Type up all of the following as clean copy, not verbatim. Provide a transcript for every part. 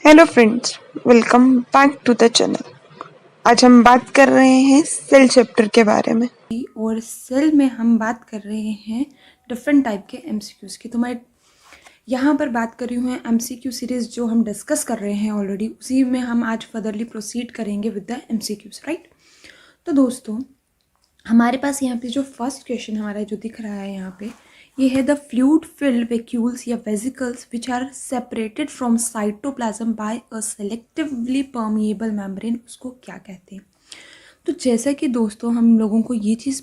Hello friends, welcome back to the channel. आज हम बात कर रहे हैं सेल चैप्टर के बारे में। और सेल में हम बात कर रहे हैं डिफरेंट टाइप के एमसीक्यूज़ की। तो मैं यहाँ पर बात कर रही हूँ एमसीक्यू सीरीज़ जो हम डिस्कस कर रहे हैं ऑलरेडी, उसी में हम आज फर्दरली प्रोसीड करेंगे विद द एमसीक्यूज़, राइट। तो दोस्तों, हमारे पास यहाँ पे जो फर्स्ट क्वेश्चन हमारा जो दिख रहा है यहाँ पे, ये है द फ्लूइड फिल्ड वैक्यूल्स या vesicles which are separated from cytoplasm by a selectively permeable membrane, उसको क्या कहते हैं। तो जैसा कि दोस्तों हम लोगों को ये चीज़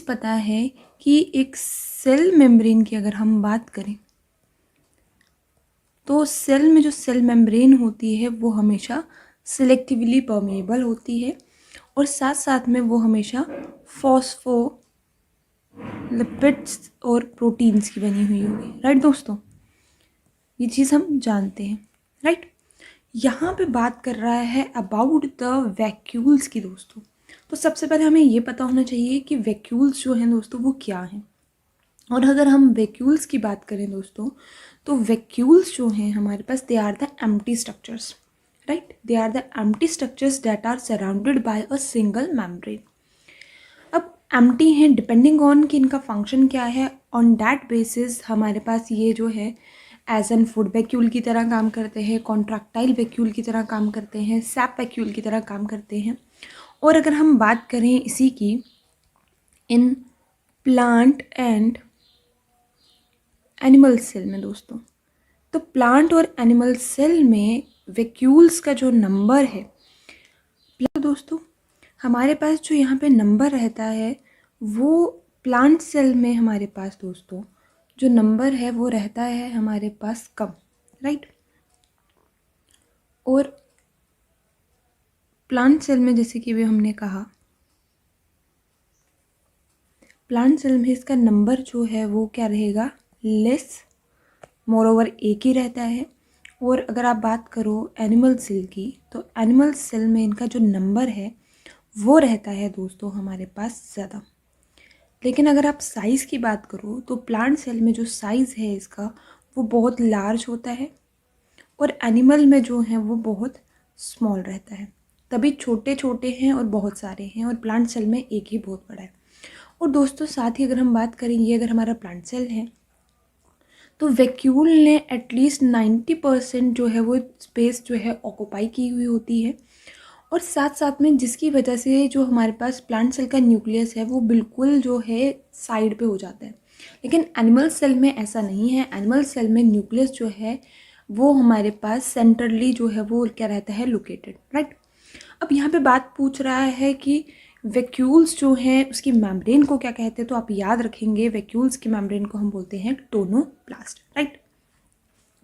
पता है कि एक सेल मेम्ब्रेन की अगर हम बात करें तो सेल में जो सेल मेम्ब्रेन होती है वो हमेशा सिलेक्टिवली परमेएबल होती है और साथ साथ में वो हमेशा फॉस्फोलिपिड्स और प्रोटीन्स की बनी हुई होगी, राइट दोस्तों। ये चीज़ हम जानते हैं, राइट। यहाँ पे बात कर रहा है अबाउट द वैक्यूल्स की दोस्तों। तो सबसे पहले हमें ये पता होना चाहिए कि वैक्यूल्स जो हैं दोस्तों वो क्या हैं। और अगर हम वैक्यूल्स की बात करें दोस्तों, तो वैक्यूल्स जो हैं हमारे पास, they are the empty structures, right. They are the empty structures that are surrounded by a single membrane. अब एम्प्टी हैं डिपेंडिंग ऑन कि इनका फंक्शन क्या है, ऑन दैट बेसिस हमारे पास ये जो है एज एन फूड वैक्यूल की तरह काम करते हैं, कॉन्ट्रैक्टाइल वैक्यूल की तरह काम करते हैं, सैप वैक्यूल की तरह काम करते हैं। और अगर हम बात करें इसी की in plant and animal cell में दोस्तों, तो प्लांट और एनिमल सेल में वैक्यूल्स का जो नंबर है दोस्तों, हमारे पास जो यहाँ पे नंबर रहता है वो प्लांट सेल में हमारे पास दोस्तों जो नंबर है वो रहता है हमारे पास कम, राइट। और प्लांट सेल में जैसे कि भी हमने कहा, प्लांट सेल में इसका नंबर जो है वो क्या रहेगा, लेस, मोरओवर एक ही रहता है। और अगर आप बात करो एनिमल सेल की, तो एनिमल सेल में इनका जो नंबर है वो रहता है दोस्तों हमारे पास ज़्यादा। लेकिन अगर आप साइज़ की बात करो तो प्लांट सेल में जो साइज़ है इसका वो बहुत लार्ज होता है और एनिमल में जो है वो बहुत स्मॉल रहता है। तभी छोटे छोटे हैं और बहुत सारे हैं, और प्लांट सेल में एक ही बहुत बड़ा है। और दोस्तों साथ ही अगर हम बात करें, ये अगर हमारा प्लांट सेल है तो वैक्यूल ने एटलीस्ट 90% जो है वो स्पेस जो है ऑक्यूपाई की हुई होती है, और साथ साथ में जिसकी वजह से जो हमारे पास प्लांट सेल का न्यूक्लियस है वो बिल्कुल जो है साइड पे हो जाता है। लेकिन एनिमल सेल में ऐसा नहीं है। एनिमल सेल में न्यूक्लियस जो है वो हमारे पास सेंट्रली जो है वो क्या रहता है, लोकेटेड, राइट। अब यहाँ पे बात पूछ रहा है कि वैक्यूल्स जो हैं उसकी मेम्ब्रेन को क्या कहते हैं, तो आप याद रखेंगे वैक्यूल्स की मेम्ब्रेन को हम बोलते हैं tonoplast, right.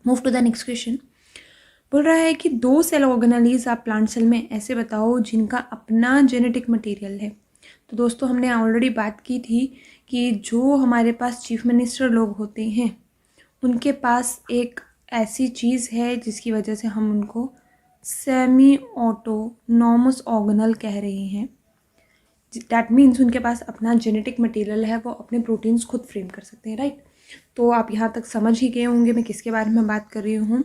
Move to the next question. बोल रहा है कि 2 सेल ऑर्गेनेलीज आप प्लांट सेल में ऐसे बताओ जिनका अपना जेनेटिक मटेरियल है। तो दोस्तों हमने ऑलरेडी बात की थी कि जो हमारे पास चीफ मिनिस्टर लोग होते हैं उनके पास एक ऐसी चीज़ है जिसकी वजह से हम उनको सेमी ऑटोनॉमस ऑर्गेनल कह रहे हैं। दैट मीन्स उनके पास अपना जेनेटिक मटेरियल है, वो अपने प्रोटीन्स खुद फ्रेम कर सकते हैं, राइट। तो आप यहाँ तक समझ ही गए होंगे मैं किसके बारे में बात कर रही हूँ।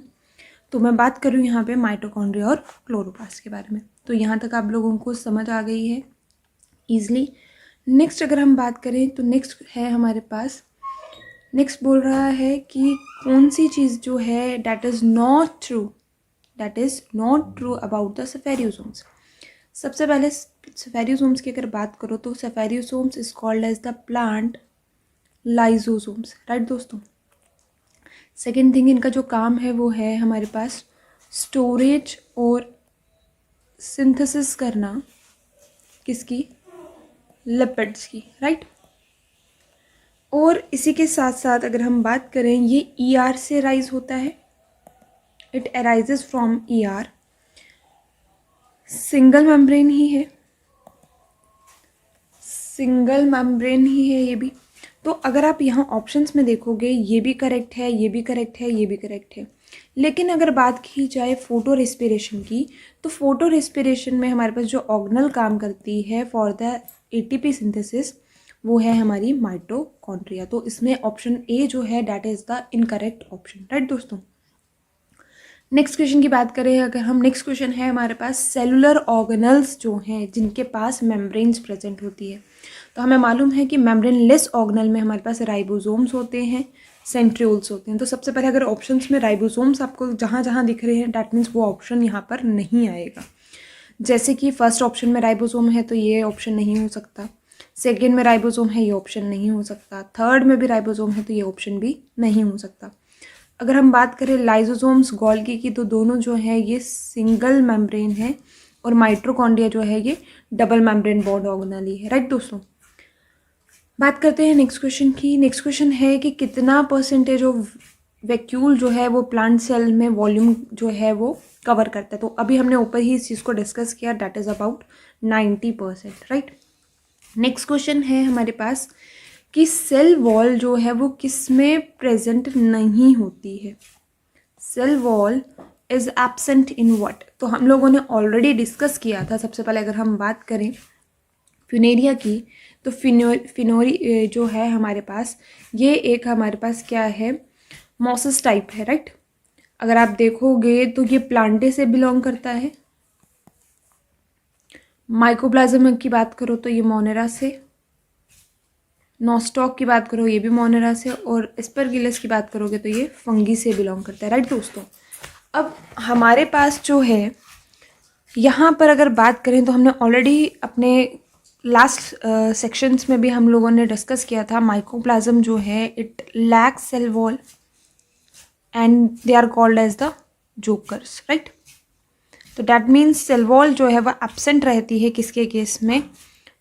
तो मैं बात कर रही हूँ यहाँ पे माइटोकॉन्ड्रिया और क्लोरोप्लास्ट के बारे में। तो यहाँ तक आप लोगों को समझ आ गई है ईजिली। नेक्स्ट अगर हम बात करें तो नेक्स्ट है हमारे पास, नेक्स्ट बोल रहा है कि कौन सी चीज़ जो है that is not true about the spherosomes. सबसे पहले सेफेरियोसोम्स की अगर बात करो तो spherosomes is called as the plant lysosomes, right दोस्तों। सेकेंड थिंग, इनका जो काम है वो है हमारे पास स्टोरेज और सिंथेसिस करना, किसकी, लिपिड्स की, राइट। और इसी के साथ साथ अगर हम बात करें, ये ईआर से राइज होता है, it arises from ER, single membrane ही है, सिंगल मेम्ब्रेन ही है ये भी। तो अगर आप यहाँ ऑप्शंस में देखोगे ये भी करेक्ट है, ये भी करेक्ट है, ये भी करेक्ट है। लेकिन अगर बात की जाए फोटो रेस्पिरेशन की, तो फोटो रेस्पिरेशन में हमारे पास जो ऑर्गेनल काम करती है फॉर द एटीपी सिंथेसिस वो है हमारी माइटोकॉन्ड्रिया। तो इसमें ऑप्शन ए जो है that is the incorrect option, right दोस्तों। नेक्स्ट क्वेश्चन की बात करें अगर हम, नेक्स्ट क्वेश्चन है हमारे पास सेलुलर ऑर्गेनल्स जो हैं जिनके पास मेम्ब्रेन्स प्रेजेंट होती है। तो हमें मालूम है कि मेम्ब्रेन लेस ऑर्गेनल में हमारे पास राइबोसोम्स होते हैं, सेंट्रियोल्स होते हैं। तो सबसे पहले अगर ऑप्शंस में राइबोसोम्स आपको जहाँ जहाँ दिख रहे हैं दैट मीन्स वो ऑप्शन यहाँ पर नहीं आएगा। जैसे कि फर्स्ट ऑप्शन में राइबोसोम है तो ये ऑप्शन नहीं हो सकता, सेकेंड में राइबोसोम है ये ऑप्शन नहीं हो सकता, थर्ड में भी राइबोसोम है तो ये ऑप्शन भी नहीं हो सकता। अगर हम बात करें लाइसोसोम्स गोल्गी की, तो दोनों जो है ये सिंगल मेम्ब्रेन है और माइटोकॉन्ड्रिया जो है ये डबल मेम्ब्रेन बॉन्ड ऑर्गेनल ही है, राइट दोस्तों। बात करते हैं नेक्स्ट क्वेश्चन की। नेक्स्ट क्वेश्चन है कि कितना परसेंटेज ऑफ वैक्यूल जो है वो प्लांट सेल में वॉल्यूम जो है वो कवर करता है। तो अभी हमने ऊपर ही इस चीज़ को डिस्कस किया, that is about 90%, right. Next question है हमारे पास कि सेल वॉल जो है वो किस में प्रेजेंट नहीं होती है। Cell wall is absent in what. तो हम लोगों ने ऑलरेडी डिस्कस किया था। सबसे पहले अगर हम बात करें फ्यूनेरिया की, तो फिनोरी जो है हमारे पास, ये एक हमारे पास क्या है, मॉसस टाइप है, राइट। अगर आप देखोगे तो ये प्लांटे से बिलोंग करता है। माइकोप्लाज्म की बात करो तो ये मोनेरा से, नॉस्टॉक की बात करो ये भी मोनेरा से, और एस्परगिलस की बात करोगे तो ये फंगी से बिलोंग करता है, राइट दोस्तों। अब हमारे पास जो है यहाँ पर अगर बात करें तो हमने ऑलरेडी अपने लास्ट सेक्शंस में भी हम लोगों ने डिस्कस किया था, माइकोप्लाज्म जो है it lacks cell wall and they are called as the jokers, right. तो डैट मीन्स सेल वॉल जो है वह एब्सेंट रहती है किसके केस में,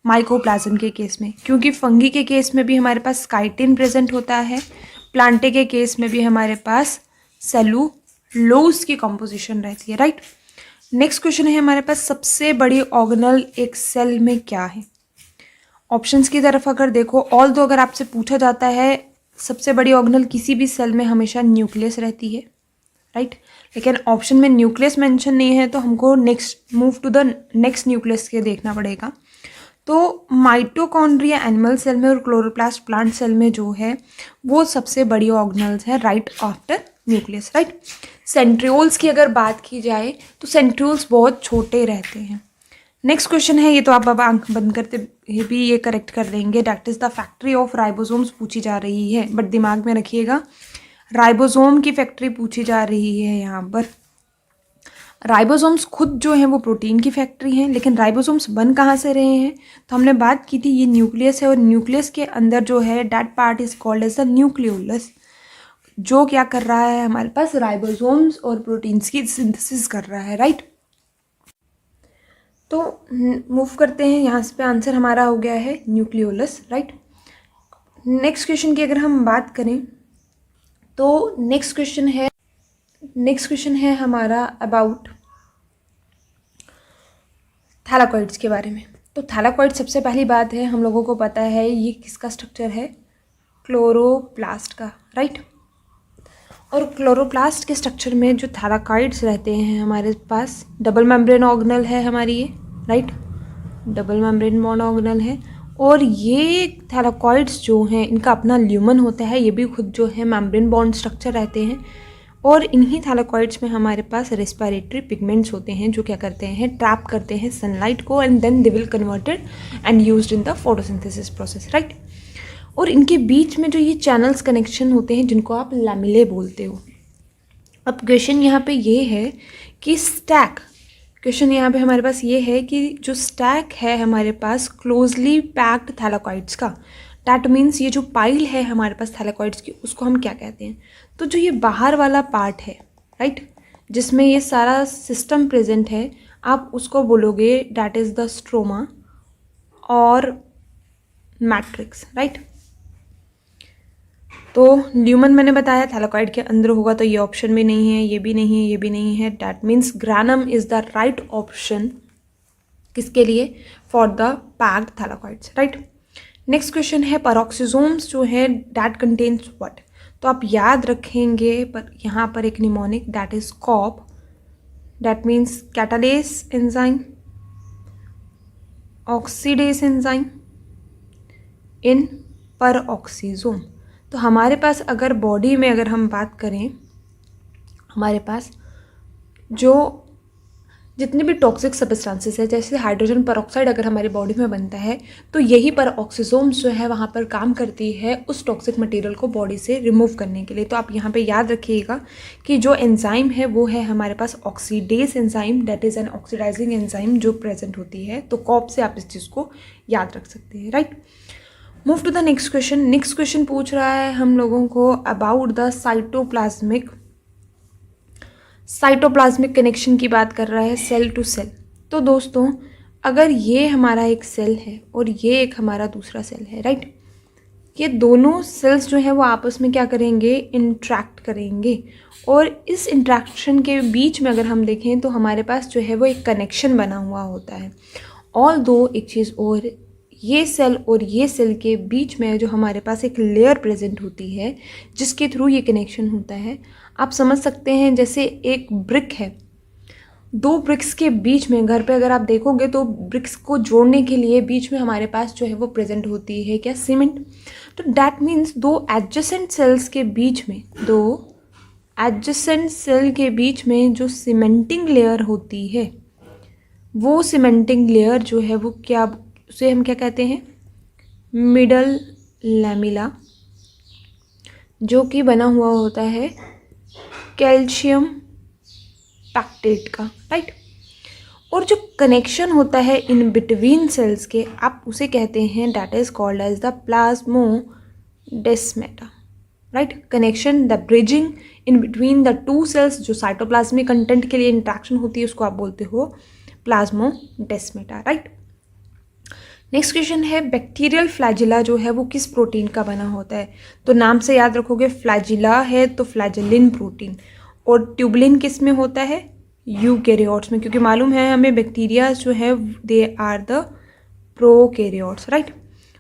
माइकोप्लाज्म के केस में, क्योंकि फंगी के केस में भी हमारे पास काइटिन प्रेजेंट होता है, प्लांटे के केस में भी हमारे पास सेलुलोज की कंपोजिशन रहती है, राइट। नेक्स्ट क्वेश्चन है हमारे पास, सबसे बड़ी ऑर्गेनल एक सेल में क्या है। ऑप्शंस की तरफ अगर देखो, ऑल दो अगर आपसे पूछा जाता है सबसे बड़ी ऑर्गेनल किसी भी सेल में हमेशा न्यूक्लियस रहती है, राइट। लेकिन ऑप्शन में न्यूक्लियस मेंशन नहीं है तो हमको next move to the next nucleus के देखना पड़ेगा। तो माइटोकॉन्ड्रिया एनिमल सेल में और क्लोरोप्लास्ट प्लांट सेल में जो है वो सबसे बड़ी ऑर्गेनल्स है right after nucleus, right. Centrioles की अगर बात की जाए तो सेंट्रियोल्स बहुत छोटे रहते हैं। नेक्स्ट क्वेश्चन है, ये तो आप अब आंख बंद करते भी ये करेक्ट कर देंगे, that is the factory of ribosomes पूछी जा रही है, बट दिमाग में रखिएगा राइबोसोम की फैक्ट्री पूछी जा रही है यहाँ पर। राइबोसोम्स खुद जो हैं वो प्रोटीन की फैक्ट्री हैं, लेकिन राइबोसोम्स बन कहाँ से रहे हैं, तो हमने बात की थी ये न्यूक्लियस है, और न्यूक्लियस के अंदर जो है that part is called as the nucleolus, जो क्या कर रहा है हमारे पास राइबोसोम्स और प्रोटीन्स की सिंथेसिस कर रहा है, राइट। तो मूव करते हैं, यहाँ पे आंसर हमारा हो गया है न्यूक्लियोलस, राइट। नेक्स्ट क्वेश्चन की अगर हम बात करें तो नेक्स्ट क्वेश्चन है हमारा अबाउट थैलाकॉइड्स के बारे में। तो थैलाकॉइड सबसे पहली बात है हम लोगों को पता है ये किसका स्ट्रक्चर है, क्लोरोप्लास्ट का, राइट। और क्लोरोप्लास्ट के स्ट्रक्चर में जो थैलाकॉइड्स रहते हैं हमारे पास डबल मेम्ब्रेन ऑर्गेनल है हमारी ये, right, double membrane bond organelle है। और ये थैलाकॉइड्स जो हैं इनका अपना ल्यूमन होता है, ये भी खुद जो है मेम्ब्रेन बॉन्ड स्ट्रक्चर रहते हैं। और इन्हीं थैलाकॉइड्स में हमारे पास रेस्पिरेटरी पिगमेंट्स होते हैं जो क्या करते हैं, ट्रैप करते हैं सनलाइट को, and then they will converted and used in the photosynthesis process, right. और इनके बीच में जो ये चैनल्स कनेक्शन होते हैं जिनको आप लैमेले बोलते हो। अब क्वेश्चन यहाँ पे ये है कि स्टैक, क्वेश्चन यहाँ पे हमारे पास ये है कि जो स्टैक है हमारे पास क्लोजली पैक्ड थैलाकॉइड्स का, दैट मीन्स ये जो पाइल है हमारे पास थैलाकॉइड्स की उसको हम क्या कहते हैं, तो जो ये बाहर वाला पार्ट है, राइट, जिसमें ये सारा सिस्टम प्रेजेंट है, आप उसको बोलोगे दैट इज़ द स्ट्रोमा और मैट्रिक्स, राइट। तो ल्यूमन मैंने बताया थैलाकॉइड के अंदर होगा, तो ये ऑप्शन भी नहीं है, ये भी नहीं है, ये भी नहीं है, that means ग्रानम is the right option किसके लिए, for the packed thylakoids, right. Next question है पैरोक्सिसोम्स जो है दैट कंटेन्स व्हाट। तो आप याद रखेंगे पर यहाँ पर एक mnemonic that is cop, that means catalase enzyme, oxidase enzyme, in peroxisome. तो हमारे पास अगर बॉडी में अगर हम बात करें, हमारे पास जो जितने भी टॉक्सिक सब्सटेंसेस है, जैसे हाइड्रोजन परऑक्साइड अगर हमारी बॉडी में बनता है तो यही परऑक्सीसोम्स जो है वहाँ पर काम करती है उस टॉक्सिक मटेरियल को बॉडी से रिमूव करने के लिए। तो आप यहाँ पे याद रखिएगा कि जो एंजाइम है वो है हमारे पास oxidase enzyme, that is an oxidizing enzyme जो प्रेजेंट होती है। तो कॉप से आप इस चीज़ को याद रख सकते हैं, right. Move to the next question. Next question पूछ रहा है हम लोगों को अबाउट द साइटोप्लाज्मिक कनेक्शन की बात कर रहा है सेल टू सेल। तो दोस्तों अगर ये हमारा एक सेल है और ये एक हमारा दूसरा सेल है, राइट, ये दोनों सेल्स जो है वो आपस में क्या करेंगे, इंट्रैक्ट करेंगे। और इस इंट्रैक्शन के बीच में अगर हम देखें तो हमारे पास जो है वो एक कनेक्शन बना हुआ होता है। ऑल दो एक चीज़ और, ये सेल और ये सेल के बीच में जो हमारे पास एक लेयर प्रेजेंट होती है जिसके थ्रू ये कनेक्शन होता है। आप समझ सकते हैं जैसे एक ब्रिक है, दो ब्रिक्स के बीच में, घर पे अगर आप देखोगे तो ब्रिक्स को जोड़ने के लिए बीच में हमारे पास जो है वो प्रेजेंट होती है क्या, सीमेंट। तो दैट मीन्स दो एडजेसेंट सेल्स के बीच में, दो एडजेसेंट सेल के बीच में जो सीमेंटिंग लेयर होती है, वो सीमेंटिंग लेयर जो है वो क्या, उसे हम क्या कहते हैं, मिडल लैमिला, जो कि बना हुआ होता है कैल्शियम पैक्टेट का, राइट। और जो कनेक्शन होता है इन बिटवीन सेल्स के, आप उसे कहते हैं that is called as the plasmodesmata, right. Connection, the bridging in between the two cells, जो साइटोप्लाज्मिक कंटेंट के लिए इंट्रैक्शन होती है उसको आप बोलते हो प्लाज्मोडेस्माटा, राइट। नेक्स्ट क्वेश्चन है बैक्टीरियल फ्लैजिला जो है वो किस प्रोटीन का बना होता है। तो नाम से याद रखोगे, फ्लैजिला है तो फ्लैजिलिन प्रोटीन, और ट्यूबलिन किस में होता है, यूकैरियोट्स में, क्योंकि मालूम है हमें बैक्टीरिया जो है they are the prokaryotes, right.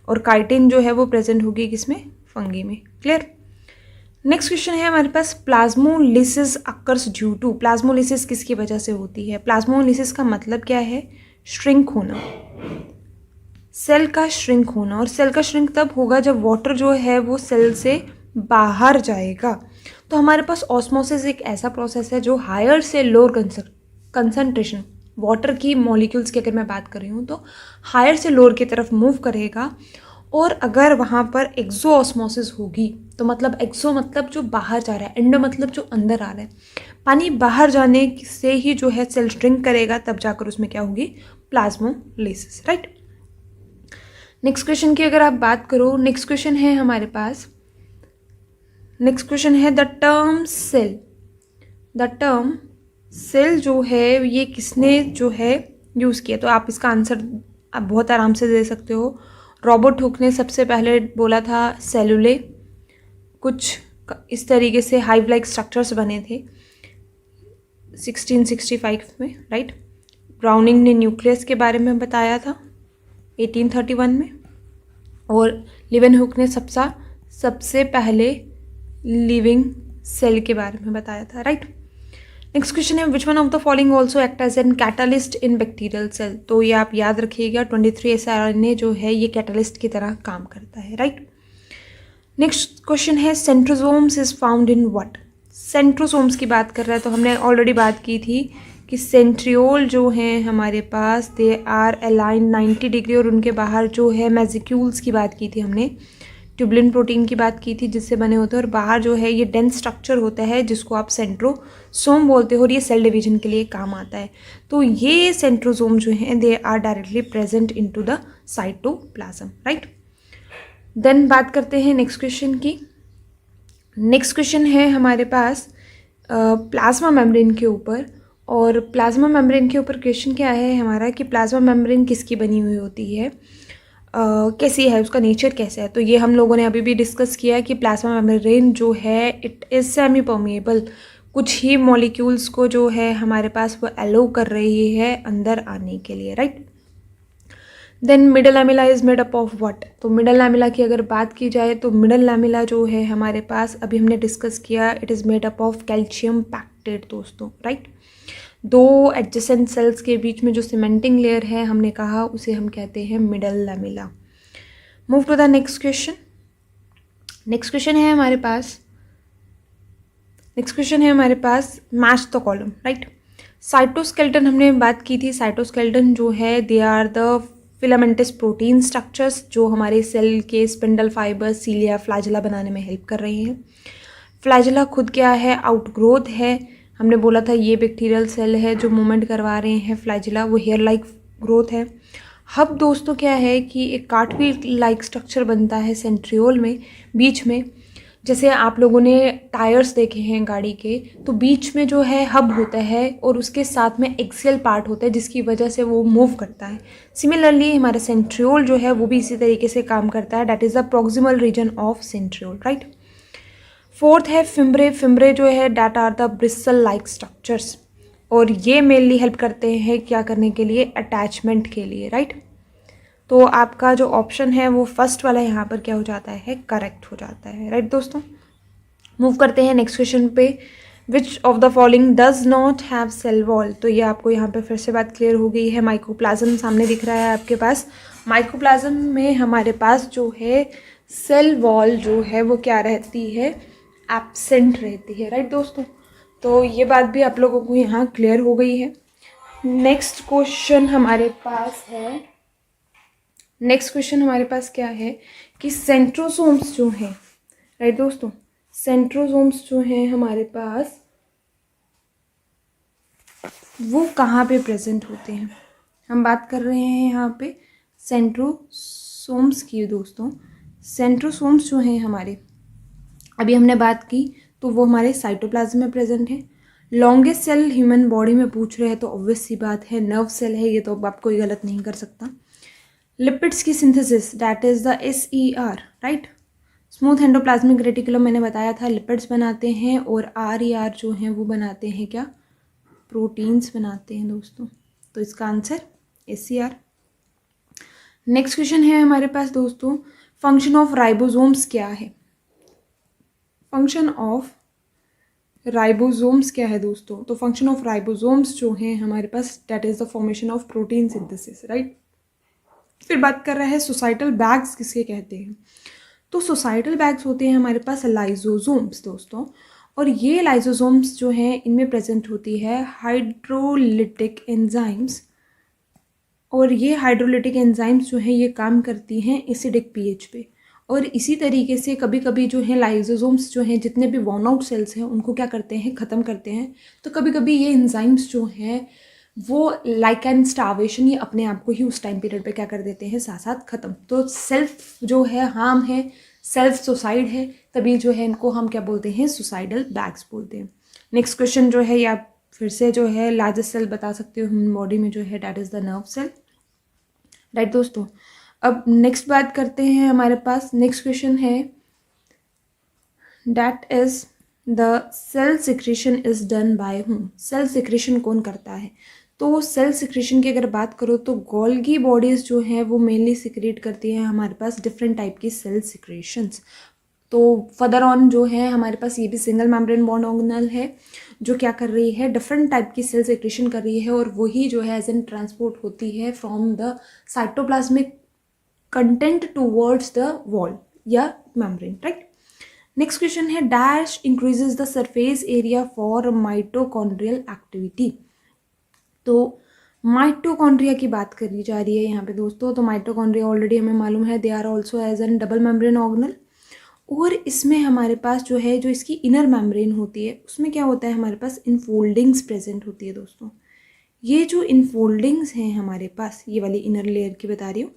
और काइटिन जो है वो प्रेजेंट होगी किसमें, फंगी में, क्लियर। नेक्स्ट क्वेश्चन है हमारे पास plasmolysis occurs due to. Plasmolysis किसकी वजह से होती है। प्लाज्मोलिसिस का मतलब क्या है, श्रिंक होना, सेल का श्रिंक होना। और सेल का श्रिंक तब होगा जब वाटर जो है वो सेल से बाहर जाएगा। तो हमारे पास ऑस्मोसिस एक ऐसा प्रोसेस है जो हायर से लोअर कंसंट्रेशन वाटर की मॉलिक्यूल्स की अगर मैं बात कर रही हूँ तो हायर से लोअर की तरफ मूव करेगा। और अगर वहाँ पर एक्सो ऑस्मोसिस होगी तो मतलब एक्सो मतलब जो बाहर जा रहा है, एंडो मतलब जो अंदर आ रहा है, पानी बाहर जाने से ही जो है सेल श्रिंक करेगा, तब जाकर उसमें क्या होगी, प्लाज्मोलिसिस, राइट। नेक्स्ट क्वेश्चन की अगर आप बात करो, नेक्स्ट क्वेश्चन है हमारे पास, नेक्स्ट क्वेश्चन है the term cell. The term cell जो है ये किसने जो है यूज़ किया। तो आप इसका आंसर आप बहुत आराम से दे सकते हो। रॉबर्ट हुक ने सबसे पहले बोला था सेलुले, कुछ इस तरीके से हाइव लाइक स्ट्रक्चर्स बने थे 1665 में, राइट। ब्राउनिंग ने न्यूक्लियस के बारे में बताया था 1831 में, और लिवेनहुक ने सबसे पहले लिविंग सेल के बारे में बताया था, राइट। नेक्स्ट क्वेश्चन है which one of the following also act as an catalyst in bacterial cell. तो ये आप याद रखिएगा 23 SRNA जो है ये कैटालिस्ट की तरह काम करता है, राइट। नेक्स्ट क्वेश्चन है centrosomes is found in what. Centrosomes की बात कर रहा है तो हमने ऑलरेडी बात की थी कि सेंट्रियोल जो हैं हमारे पास दे आर अलाइन 90 डिग्री, और उनके बाहर जो है मेजिक्यूल्स की बात की थी हमने, ट्यूबलिन प्रोटीन की बात की थी जिससे बने होते हैं, और बाहर जो है ये डेंस स्ट्रक्चर होता है जिसको आप सेंट्रोसोम बोलते हो, और ये सेल डिवीजन के लिए काम आता है। तो ये सेंट्रोसोम जो हैं they are directly present into the cytoplasm, right. Then बात करते हैं नेक्स्ट क्वेश्चन की। नेक्स्ट क्वेश्चन है हमारे पास प्लाज्मा मेम्ब्रेन के ऊपर, और प्लाज्मा मेम्ब्रेन के ऊपर क्वेश्चन क्या है हमारा कि प्लाज्मा मेम्ब्रेन किसकी बनी हुई होती है, कैसी है, उसका नेचर कैसा है। तो ये हम लोगों ने अभी भी डिस्कस किया है कि प्लाज्मा मेम्ब्रेन जो है इट इज़ सेमी परमिएबल, कुछ ही मॉलिक्यूल्स को जो है हमारे पास वो अलाउ कर रही है अंदर आने के लिए, right. Then middle lamella is made up of what. तो मिडल लैमेला की अगर बात की जाए तो मिडल लैमेला जो है हमारे पास अभी हमने डिस्कस किया, it is made up of calcium pectate दोस्तों, राइट। दो एडजेसेंट सेल्स के बीच में जो सीमेंटिंग लेयर है हमने कहा उसे हम कहते हैं middle lamella. Move to the next question. Next question है हमारे पास match the column, right. Cytoskeleton हमने बात की थी। साइटोस्केलेटन जो है they are the filamentous protein structures जो हमारे सेल के स्पिंडल फाइबर, सीलिया, फ्लैजेला बनाने में हेल्प कर रही हैं। फ्लैजेला खुद क्या है, आउटग्रोथ है। हमने बोला था ये बैक्टीरियल सेल है जो मूवमेंट करवा रहे हैं। फ्लैजेला वो हेयर लाइक ग्रोथ है। हब दोस्तों क्या है कि एक कार्टवील लाइक स्ट्रक्चर बनता है सेंट्रियोल में, बीच में। जैसे आप लोगों ने टायर्स देखे हैं गाड़ी के, तो बीच में जो है हब होता है और उसके साथ में एक्सियल पार्ट होता है जिसकी वजह से वो मूव करता है। सिमिलरली हमारा सेंट्रियोल जो है वो भी इसी तरीके से काम करता है। That is the proximal region of centriole, right. Fourth है फिम्ब्रे। फिम्ब्रे जो है that are the bristle like structures, और ये मेनली हेल्प करते हैं क्या करने के लिए, अटैचमेंट के लिए, राइट। तो आपका जो ऑप्शन है वो फर्स्ट वाला यहाँ पर क्या हो जाता है, करेक्ट हो जाता है, राइट दोस्तों। मूव करते हैं नेक्स्ट क्वेश्चन पे। Which of the following does not have cell wall. तो ये आपको यहाँ पे फिर से बात क्लियर हो गई है। माइकोप्लाज्म सामने दिख रहा है आपके पास। माइकोप्लाज्म में हमारे पास जो है सेल वॉल जो है वो क्या रहती है, एब्सेंट रहती है, राइट दोस्तों। तो ये बात भी आप लोगों को यहाँ क्लियर हो गई है। नेक्स्ट क्वेश्चन हमारे पास क्या है कि सेंट्रोसोम्स जो हैं, राइट दोस्तों, सेंट्रोसोम्स जो हैं हमारे पास वो कहाँ पे प्रेजेंट होते हैं। हम बात कर रहे हैं यहाँ पे सेंट्रोसोम्स की दोस्तों। सेंट्रोसोम्स जो हैं हमारे, अभी हमने बात की, तो वो हमारे साइटोप्लाज्म में प्रेजेंट है। लॉन्गेस्ट सेल ह्यूमन बॉडी में पूछ रहे हैं तो ऑब्वियस सी बात है नर्व सेल है, ये तो आप कोई गलत नहीं कर सकता। लिपिड्स की synthesis that is the SER, right. Smooth endoplasmic reticulum मैंने बताया था लिपिड्स बनाते हैं, और RER जो हैं वो बनाते हैं क्या, प्रोटीन्स बनाते हैं दोस्तों। तो इसका आंसर SER। नेक्स्ट क्वेश्चन है हमारे पास दोस्तों, फंक्शन ऑफ राइबोसोम्स क्या है। फंक्शन ऑफ राइबोसोम्स क्या है दोस्तों। तो फंक्शन ऑफ राइबोसोम्स जो हैं हमारे पास that is the formation of protein synthesis, right. फिर बात कर रहा है सोसाइटल बैग्स किसके कहते हैं। तो सोसाइटल बैग्स होते हैं हमारे पास लाइजोसोम्स दोस्तों, और ये लाइजोसोम्स जो हैं इनमें प्रेजेंट होती है हाइड्रोलिटिक एंजाइम्स, और ये हाइड्रोलिटिक एंजाइम्स जो हैं ये काम करती हैं एसिडिक pH पे। और इसी तरीके से कभी कभी जो है लाइजोसोम्स जो हैं जितने भी वॉर्न आउट सेल्स हैं उनको क्या करते हैं, ख़त्म करते हैं। तो कभी कभी ये एंजाइम्स जो हैं वो लाइक एंड स्टार्वेशन, ये अपने आप को ही उस टाइम पीरियड पे क्या कर देते हैं, साथ साथ ख़त्म। तो सेल्फ जो है हार्म है, सेल्फ सुसाइड है, तभी जो है इनको हम क्या बोलते हैं, सुसाइडल बैग्स बोलते हैं। नेक्स्ट क्वेश्चन जो है या फिर से जो है लार्जेस्ट सेल बता सकते हो ह्यूमन बॉडी में जो है that is the nerve cell, right दोस्तों। अब नेक्स्ट बात करते हैं हमारे पास नेक्स्ट क्वेश्चन है that is the cell secretion is done by whom. Cell secretion कौन करता है। तो सेल सिक्रेशन की अगर बात करो तो गोल्गी बॉडीज़ जो हैं वो मेनली सिक्रेट करती हैं हमारे पास डिफरेंट टाइप की सेल सिक्रेशंस। तो फर्दर ऑन जो है हमारे पास ये भी सिंगल मेम्ब्रेन बॉन्ड ऑर्गेनेल है जो क्या कर रही है, डिफरेंट टाइप की सेल सिक्रेशन कर रही है, और वही जो है एज एन ट्रांसपोर्ट होती है from the cytoplasmic content towards the wall या मेम्ब्रेन, राइट। नेक्स्ट क्वेश्चन है dash increases the surface area for mitochondrial activity. तो माइटोकॉन्ड्रिया की बात करी जा रही है यहाँ पे दोस्तों। तो माइटोकॉन्ड्रिया ऑलरेडी हमें मालूम है they are also as an double membrane organelle, और इसमें हमारे पास जो है जो इसकी इनर मेम्ब्रेन होती है उसमें क्या होता है, हमारे पास इनफोल्डिंग्स प्रेजेंट होती है दोस्तों। ये जो इनफोल्डिंग्स हैं हमारे पास, ये वाली इनर लेयर की बता रही हूँ,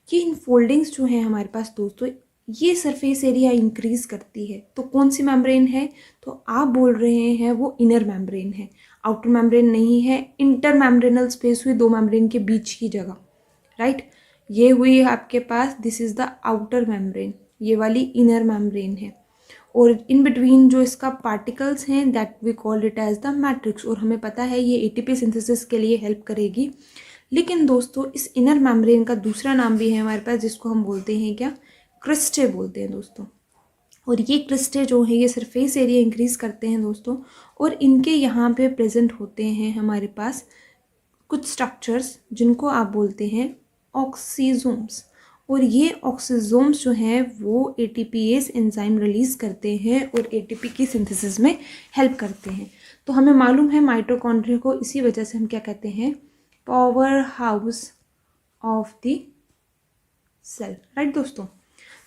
ये इनफोल्डिंग्स जो हैं हमारे पास दोस्तों ये सरफेस एरिया इंक्रीज करती है। तो कौन सी मेम्ब्रेन है, तो आप बोल रहे हैं वो इनर मेम्ब्रेन है, आउटर मेम्ब्रेन नहीं है। इंटर मेम्ब्रेनल स्पेस हुई दो मेम्ब्रेन के बीच की जगह, राइट। ये हुई आपके पास this is the outer membrane, ये वाली इनर मेम्ब्रेन है, और इन बिटवीन जो इसका पार्टिकल्स हैं that we call it as the matrix. और हमें पता है ये ATP सिंथेसिस के लिए हेल्प करेगी। लेकिन दोस्तों इस इनर मेम्ब्रेन का दूसरा नाम भी है हमारे पास जिसको हम बोलते हैं क्या, क्रिस्टे बोलते हैं दोस्तों। और ये क्रिस्टे जो है ये सरफेस एरिया इंक्रीज करते हैं दोस्तों, और इनके यहाँ पे प्रेजेंट होते हैं हमारे पास कुछ स्ट्रक्चर्स जिनको आप बोलते हैं ऑक्सीजोम्स। और ये ऑक्सीजोम्स जो हैं वो एटीपीएस एंजाइम रिलीज़ करते हैं और एटीपी की सिंथेसिस में हेल्प करते हैं। तो हमें मालूम है माइटोकॉन्ड्रिया को इसी वजह से हम क्या कहते हैं, powerhouse of the cell, right दोस्तों।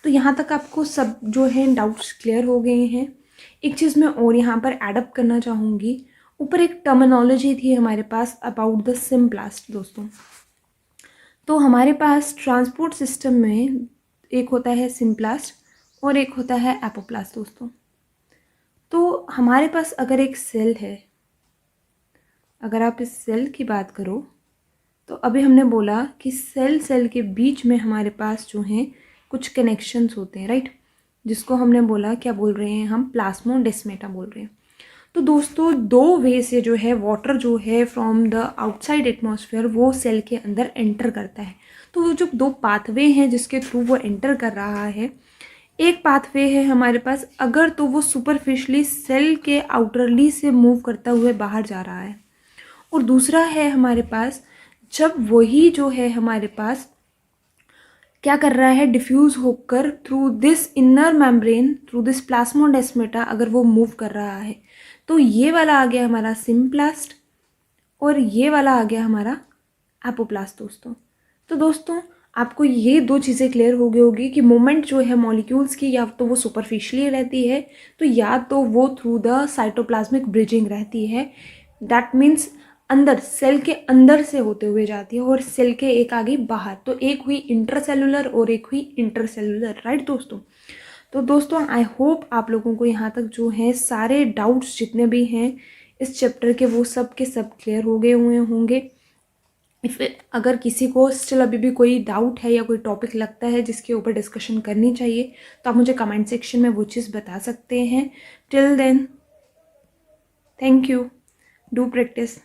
तो यहाँ तक आपको सब जो है डाउट्स क्लियर हो गए हैं। एक चीज़ मैं और यहाँ पर एडअप करना चाहूँगी, ऊपर एक टर्मिनोलॉजी थी हमारे पास अबाउट द सिम्प्लास्ट दोस्तों। तो हमारे पास ट्रांसपोर्ट सिस्टम में एक होता है सिम्प्लास्ट और एक होता है एपोप्लास्ट दोस्तों। तो हमारे पास अगर एक सेल है, अगर आप इस सेल की बात करो तो अभी हमने बोला कि सेल के बीच में हमारे पास जो हैं कुछ कनेक्शंस होते हैं, राइट, जिसको हमने बोला क्या बोल रहे हैं हम, प्लाज्मोडेस्माटा बोल रहे हैं। तो दोस्तों दो वे से जो है वाटर जो है फ्रॉम द आउटसाइड एटमॉस्फेयर वो सेल के अंदर एंटर करता है। तो वो जो दो पाथवे हैं जिसके थ्रू वो एंटर कर रहा है, एक पाथवे है हमारे पास अगर तो वो सुपरफिशली सेल के आउटरली से मूव करता हुए बाहर जा रहा है, और दूसरा है हमारे पास जब वही जो है हमारे पास क्या कर रहा है, डिफ्यूज़ होकर through this inner membrane, through this plasmodesmata अगर वो मूव कर रहा है। तो ये वाला आ गया हमारा सिम्प्लास्ट और ये वाला आ गया हमारा एपोप्लास्ट दोस्तों। तो दोस्तों आपको ये दो चीज़ें क्लियर हो गई होगी कि मूवमेंट जो है मॉलिक्यूल्स की या तो वो सुपरफिशियली रहती है तो या तो वो थ्रू द साइटोप्लाज्मिक ब्रिजिंग रहती है। दैट मीन्स अंदर सेल के अंदर से होते हुए जाती है और सेल के एक आगे बाहर, तो एक हुई इंट्रासेलुलर और एक हुई इंटरसेलुलर, राइट दोस्तों। तो दोस्तों आई होप आप लोगों को यहाँ तक जो है सारे डाउट्स जितने भी हैं इस चैप्टर के वो सब के सब क्लियर हो गए हुए होंगे। अगर किसी को स्टिल अभी भी कोई डाउट है या कोई टॉपिक लगता है जिसके ऊपर डिस्कशन करनी चाहिए तो आप मुझे कमेंट सेक्शन में वो चीज़ बता सकते हैं। Till then thank you, do practice.